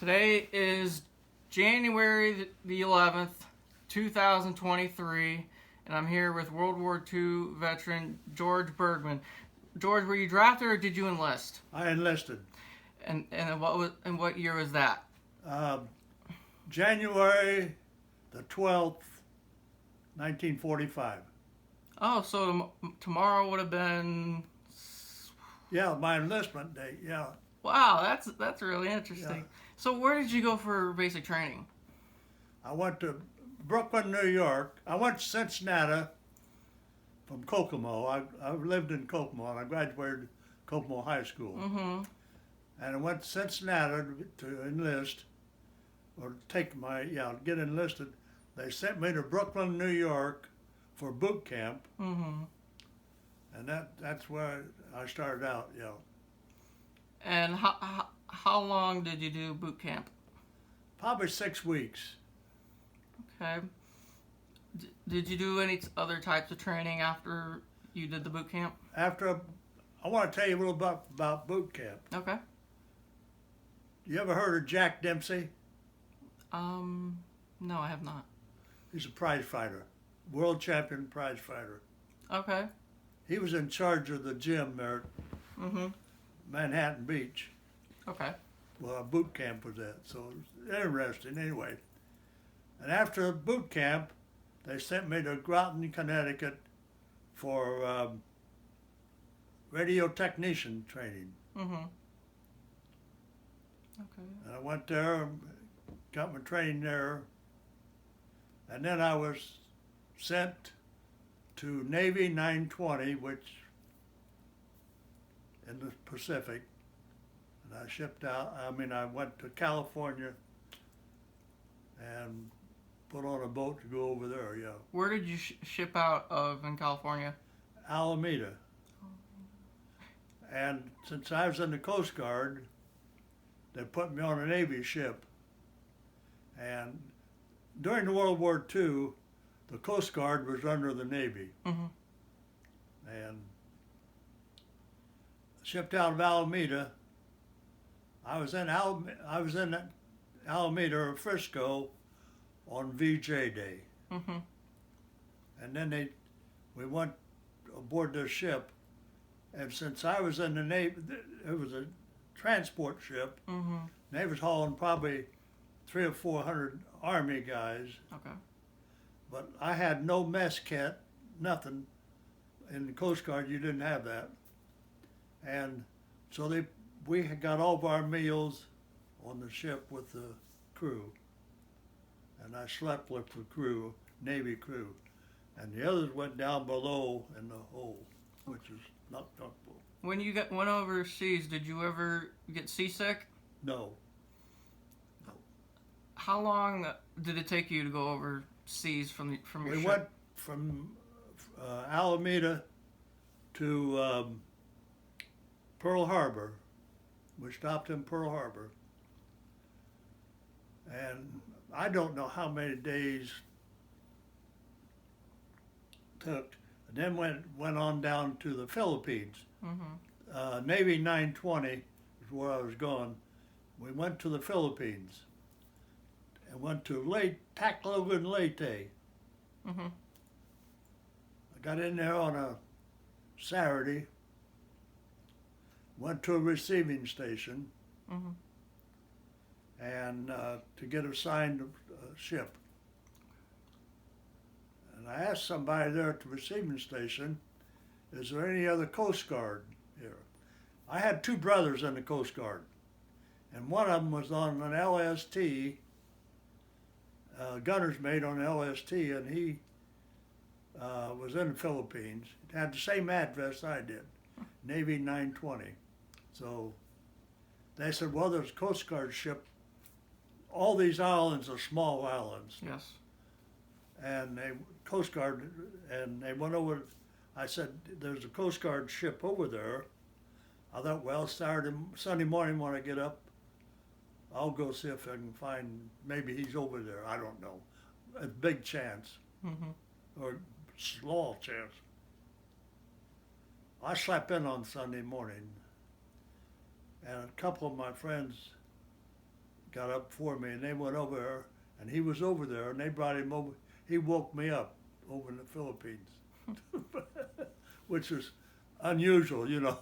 Today is January the 11th, 2023, and I'm here with World War II veteran George Bergman. George, were you drafted or did you enlist? I enlisted. And what year was that? January the 12th, 1945. Oh, so tomorrow would have been... Yeah, my enlistment date, yeah. Wow, that's really interesting. Yeah. So where did you go for basic training? I went to Brooklyn, New York. I went to Cincinnati from Kokomo. I lived in Kokomo, and I graduated Kokomo High School. Mm-hmm. And I went to Cincinnati to enlist, or get enlisted. They sent me to Brooklyn, New York for boot camp. Mm-hmm. And that's where I started out, yeah. And how long did you do boot camp? Probably 6 weeks. Okay. Did you do any other types of training after you did the boot camp? I want to tell you a little bit about boot camp. Okay. You ever heard of Jack Dempsey? No, I have not. He's a prize fighter, world champion prize fighter. Okay. He was in charge of the gym there at Mm-hmm. Manhattan Beach. Okay. Well, our boot camp was at, so it was interesting anyway. And after boot camp, they sent me to Groton, Connecticut for radio technician training. Mm-hmm. Okay. And I went there, got my training there, and then I was sent to Navy 920, which in the Pacific, and I went to California and put on a boat to go over there, yeah. Where did you ship out of in California? Alameda. And since I was in the Coast Guard, they put me on a Navy ship. And during the World War II, the Coast Guard was under the Navy. Mm-hmm. And shipped out of Alameda. I was in Alameda or Frisco on VJ Day. Mm-hmm. And then we went aboard their ship. And since I was in the Navy, it was a transport ship. Mm-hmm. They was hauling probably 300 or 400 Army guys. Okay. But I had no mess kit, nothing. In the Coast Guard, you didn't have that. And so we had got all of our meals on the ship with the crew. And I slept with the crew, Navy crew. And the others went down below in the hold, which is not comfortable. When you went overseas, did you ever get seasick? No. How long did it take you to go overseas from your ship? We went from Alameda to Pearl Harbor. We stopped in Pearl Harbor. And I don't know how many days it took. And then went on down to the Philippines. Mm-hmm. Navy 920 is where I was going. We went to the Philippines and went to Tacloban Leyte. Mm-hmm. I got in there on a Saturday, went to a receiving station, Mm-hmm. and to get assigned a ship. And I asked somebody there at the receiving station, is there any other Coast Guard here? I had two brothers in the Coast Guard, and one of them was on an LST, gunner's mate on LST, and he was in the Philippines. It had the same address I did, Navy 920. So they said, well, there's a Coast Guard ship. All these islands are small islands. Yes. And Coast Guard, and they went over. I said, there's a Coast Guard ship over there. I thought, well, Sunday morning when I get up, I'll go see if I can find, maybe he's over there. I don't know. A big chance, Mm-hmm. or small chance. I slept in on Sunday morning, and a couple of my friends got up before me, and they went over there, and he was over there, and they brought him over. He woke me up over in the Philippines, which is unusual, you know.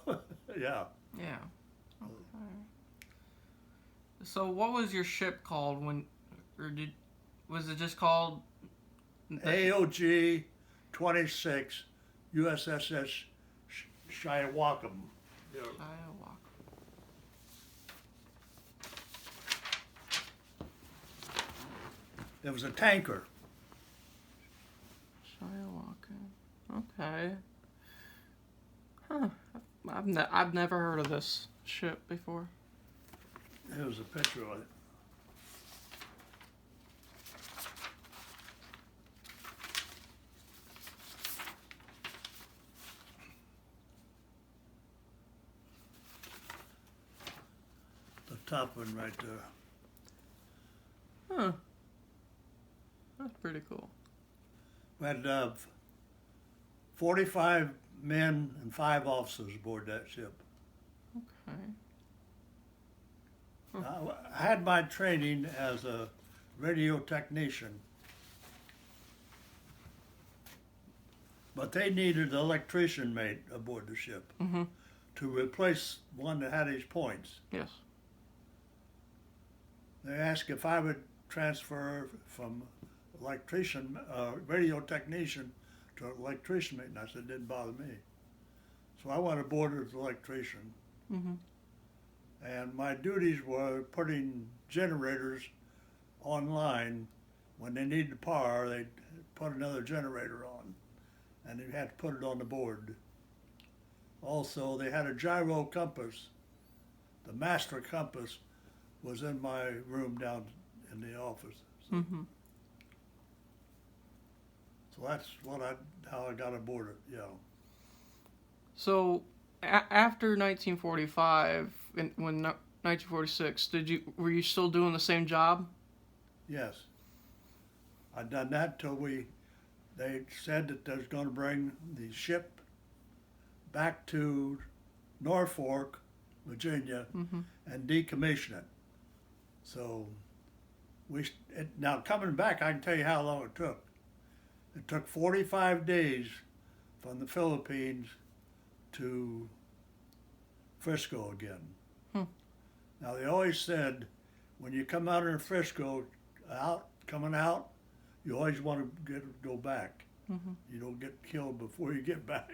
Yeah. Yeah. Okay. So what was your ship called was it just called AOG 26 USS Chiwaukum. Yeah. Chiwaukum. It was a tanker. Chiwaukum. Okay. Huh. I've never heard of this ship before. There was a picture of it. The top one right there. Huh. That's pretty cool. We had 45 men and 5 officers aboard that ship. Okay. I had my training as a radio technician, but they needed an electrician mate aboard the ship Mm-hmm. to replace one that had his points. Yes. They asked if I would transfer from radio technician to electrician mate, and I said it didn't bother me. So I went aboard as electrician. Mm-hmm. And my duties were putting generators online. When they needed power, they'd put another generator on, and they had to put it on the board. Also, they had a gyro compass. The master compass was in my room down in the office. Mm-hmm. So that's how I got aboard it. Yeah. So after 1945, when 1946, were you still doing the same job? Yes. I'd done that till they said that they was going to bring the ship back to Norfolk, Virginia, Mm-hmm. and decommission it. So now coming back, I can tell you how long it took. It took 45 days from the Philippines to Frisco again. Hmm. Now they always said when you come out of Frisco, coming out, you always want to go back. Mm-hmm. You don't get killed before you get back.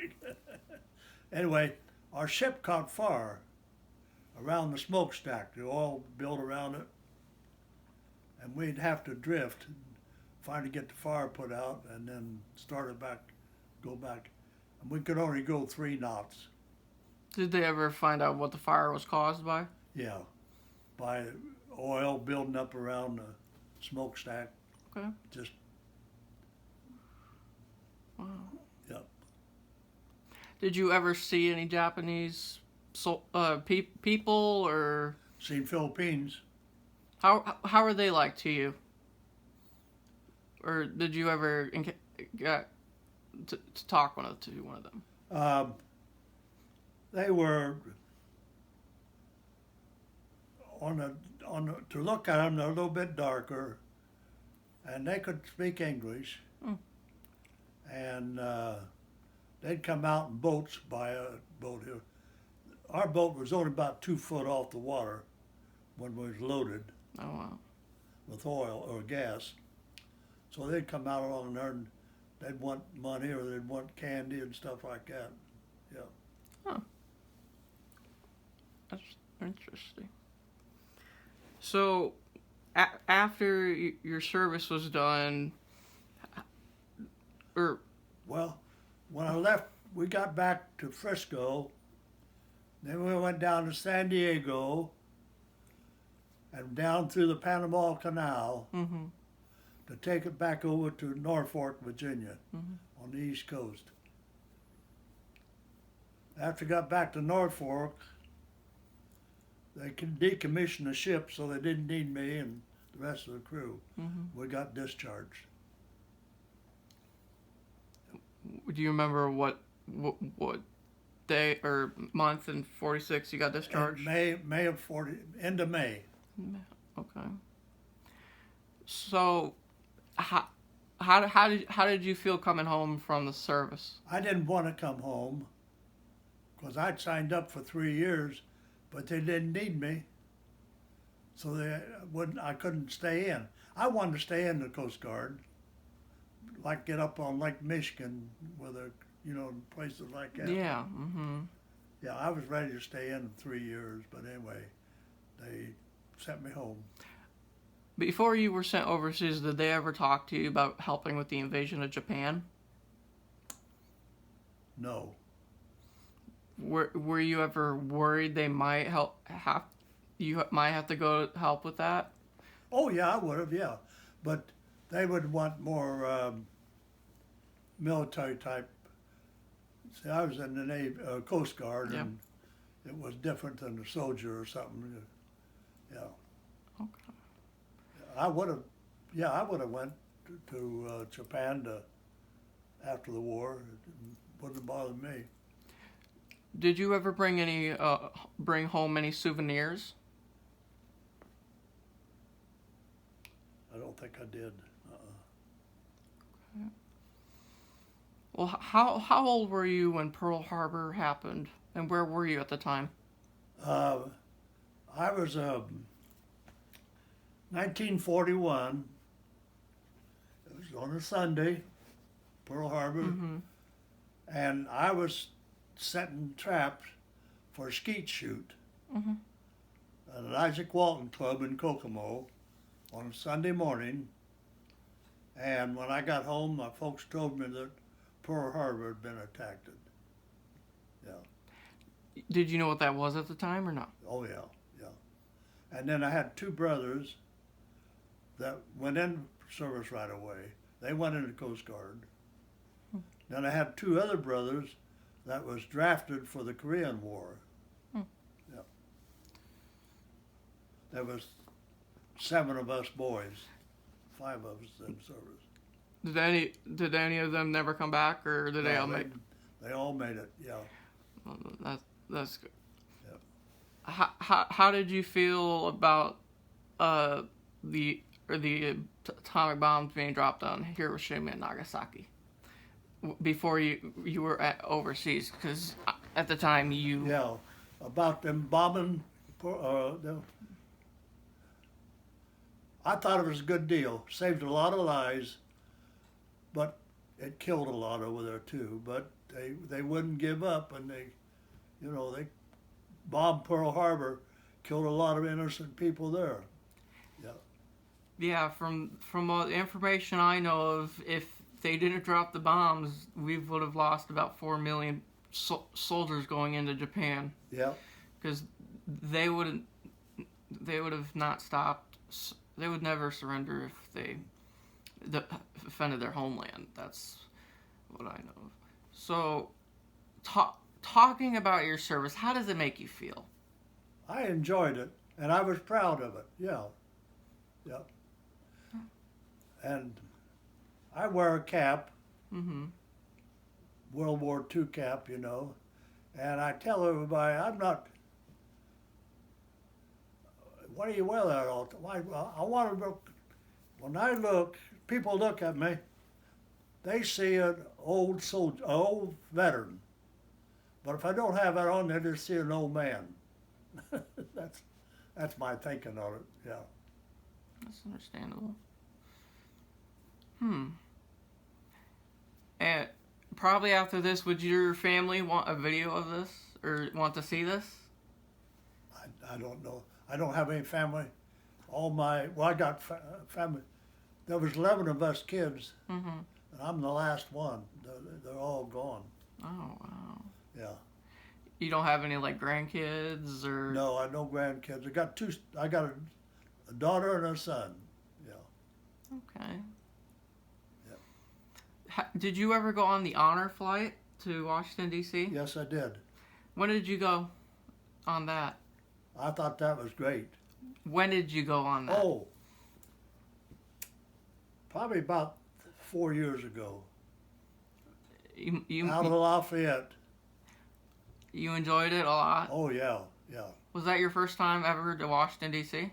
Anyway, our ship caught fire around the smokestack. The oil built around it, and we'd have to drift, finally get the fire put out, and then go back. And we could only go 3 knots. Did they ever find out what the fire was caused by? Yeah, by oil building up around the smokestack. Okay. Just, Wow. yep. Did you ever see any Japanese people, or Seen Philippines. how are they like to you? Or did you ever get to talk to one of them? They were to look at them, they're a little bit darker, and they could speak English. Mm. And they'd come out in boats by a boat here. Our boat was only about 2 foot off the water when we was loaded Oh wow. with oil or gas. So they'd come out along there and they'd want money or they'd want candy and stuff like that. Yeah. Huh. That's interesting. So, after your service was done, or Well, when I left, we got back to Frisco. Then we went down to San Diego and down through the Panama Canal mm-hmm, to take it back over to Norfolk, Virginia, mm-hmm. on the East Coast. After I got back to Norfolk, they could decommission the ship, so they didn't need me and the rest of the crew. Mm-hmm. We got discharged. Do you remember what day or month in 46 you got discharged? May of 40, end of May. Okay. So, how did you feel coming home from the service? I didn't want to come home because I'd signed up for 3 years, but they didn't need me, so they wouldn't. I couldn't stay in. I wanted to stay in the Coast Guard, like get up on Lake Michigan with places like that. Yeah. Mm-hmm. Yeah, I was ready to stay in 3 years, but anyway, they sent me home. Before you were sent overseas, did they ever talk to you about helping with the invasion of Japan? No. Were you ever worried they might you might have to go help with that? Oh yeah, I would have. Yeah, but they would want more military type. See, I was in the Navy, Coast Guard, Yep. and it was different than a soldier or something. Yeah. Okay. I would have. Yeah, I would have went to Japan after the war. It wouldn't have bothered me. Did you ever bring home any souvenirs? I don't think I did. Well, how old were you when Pearl Harbor happened, and where were you at the time? I was 1941. It was on a Sunday, Pearl Harbor, Mm-hmm. and I was setting traps for a skeet shoot Mm-hmm. at an Isaac Walton Club in Kokomo on a Sunday morning. And when I got home, my folks told me that Pearl Harbor had been attacked. Yeah. Did you know what that was at the time or not? Oh yeah, yeah. And then I had two brothers that went in service right away. They went into the Coast Guard. Then I had two other brothers that was drafted for the Korean War. Yeah. There was 7 of us boys, 5 of us in service. Did any of them never come back, or did they all make? They all made it. Yeah. Well, that's good. Yeah. How did you feel about the atomic bombs being dropped on Hiroshima and Nagasaki before you were overseas? Because at the time you Yeah, about them bombing. I thought it was a good deal. Saved a lot of lives, but it killed a lot over there too. But they wouldn't give up, and they bombed Pearl Harbor, killed a lot of innocent people there. Yeah, from all the information I know of, if they didn't drop the bombs, we would have lost about 4 million soldiers going into Japan. Yeah. Because they would have not stopped. They would never surrender if they defended their homeland. That's what I know of. So, talking about your service, how does it make you feel? I enjoyed it, and I was proud of it. Yeah. Yeah. And I wear a cap, Mm-hmm. World War II cap, and I tell everybody, I'm not, why do you wear that all the time? I want to look, when I look, people look at me, they see an old soldier, an old veteran. But if I don't have that on, they just see an old man. That's my thinking on it, yeah. That's understandable. And probably after this, would your family want a video of this or want to see this? I don't know. I don't have any family. I got family. There was 11 of us kids, Mm-hmm. and I'm the last one. They're all gone. Oh, wow. Yeah. You don't have any, grandkids or... No, I no grandkids. I got a daughter and a son. Yeah. Okay. Yeah. Did you ever go on the honor flight to Washington, D.C.? Yes, I did. When did you go on that? I thought that was great. When did you go on that? Oh, probably about 4 years ago. Out of Lafayette. You enjoyed it a lot? Oh, yeah, yeah. Was that your first time ever to Washington, D.C.?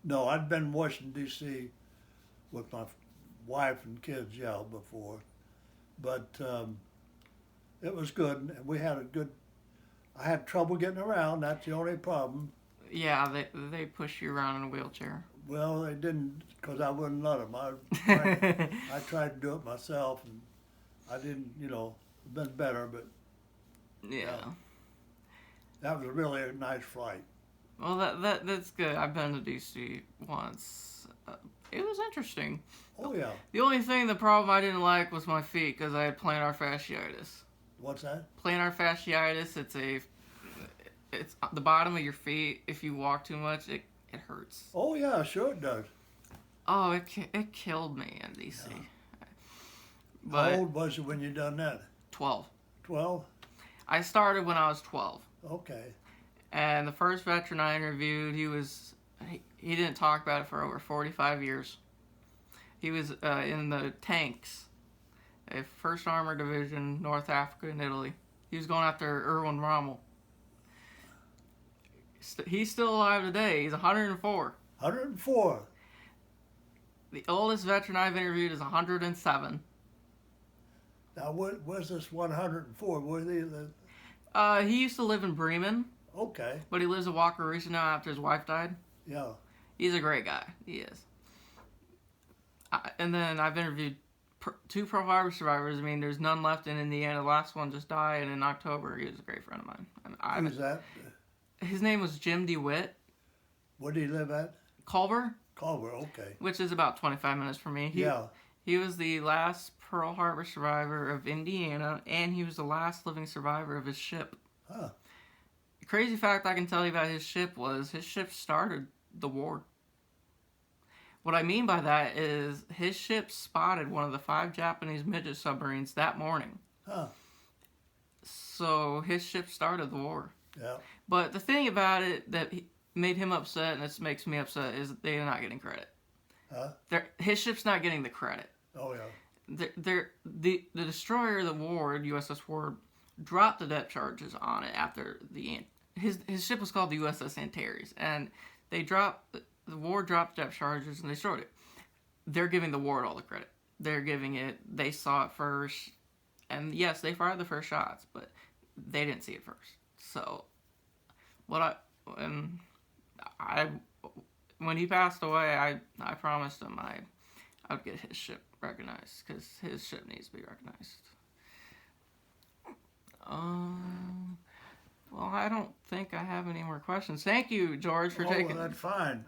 No, I'd been in Washington, D.C. with my wife and kids, yeah, before. But it was good, and we had a good. I had trouble getting around. That's the only problem. Yeah, they push you around in a wheelchair. Well, they didn't, because I wouldn't let them. I tried to do it myself, and I didn't. Been better, but Yeah. that was really a nice flight. Well, that's good. I've been to DC once. It was interesting. Oh yeah. The problem I didn't like was my feet because I had plantar fasciitis. What's that? Plantar fasciitis. It's the bottom of your feet. If you walk too much, it hurts. Oh yeah, sure it does. Oh, it killed me in DC. Yeah. But How old was you when you done that? 12. 12? I started when I was 12. Okay. And the first veteran I interviewed, he didn't talk about it for over 45 years. He was in the tanks, a 1st Armored Division, North Africa and Italy. He was going after Erwin Rommel. He's still alive today. He's 104. 104. The oldest veteran I've interviewed is 107. Now, what was this 104? He used to live in Bremen, Okay. but he lives in Wakarusa now after his wife died. Yeah. He's a great guy. He is. And then I've interviewed 2 Pearl Harbor survivors. I mean, there's none left in Indiana. The last one just died in October. He was a great friend of mine. Who's that? His name was Jim DeWitt. Where did he live at? Culver, Culver, okay. which is about 25 minutes from me. He was the last Pearl Harbor survivor of Indiana, and he was the last living survivor of his ship. Huh. The crazy fact I can tell you about his ship was his ship started the war. What I mean by that is his ship spotted one of the 5 Japanese midget submarines that morning. Huh. So his ship started the war. Yeah. But the thing about it that made him upset, and this makes me upset, is they're not getting credit. Huh? His ship's not getting the credit. Oh, yeah. The destroyer of the Ward, USS Ward, dropped the depth charges on it after his ship was called the USS Antares, and the Ward dropped depth charges and they destroyed it. They're giving the Ward all the credit. They saw it first, and yes, they fired the first shots, but they didn't see it first. So, when he passed away, I promised him I would get his ship recognized, because his ship needs to be recognized. Well, I don't think I have any more questions. Thank you, George, for taking. Oh, that's fine.